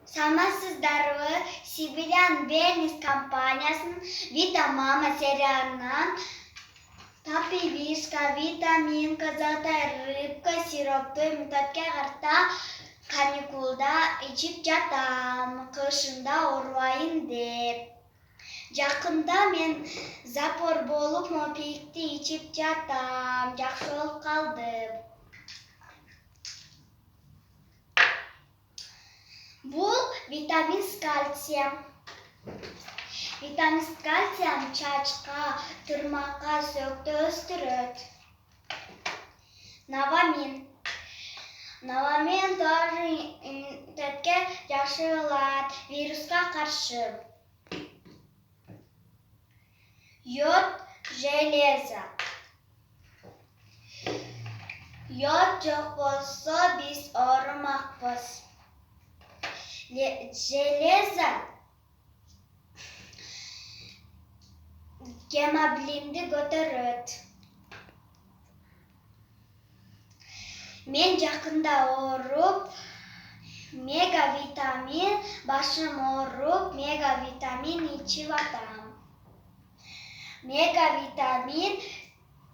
Sanmazsızları Sibiryan Wellness компаниясының Витамама сериалынан Тапи вишка, витаминка, золотая рыбка, сиропты методке қарта каникулда içip жатам, кышында оорубайын деп. Жақында мен запор болып мопикти içip жатам, жакшы болуп калдым. Бул витамин с кальцием. Витамин с кальцием чачка, тырмакка, сөктө өстүрөт. Навамин. Навамин тоже иммунитетке жакшы кылат, вируска каршы. Йод, железо. Йод жок болсо биз оорумакпыз. Железо гемоглобинди көтөрөт. Мен жакында ооруп, мегавитамин, башым ооруп, мегавитамин ичип атам. Мегавитамин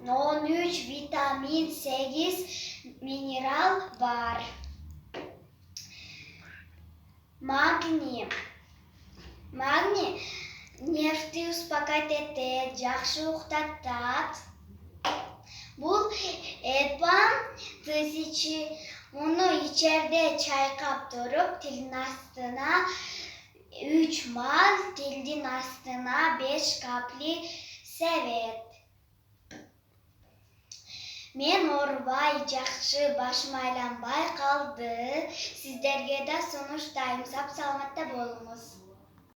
13 витамин 8 минерал бар. Магний. Магний нервти успокоить этет, жакшы уктатат. Бул эпам 1000. Муну ичерде чайкап туруп, тилдин астына 3 мал, тилдин астына 5 капли себет. Мен оорубай, жакшы, башым айланбай калды. Сиздерге да сунуштайм, сап саламатта болуңуз.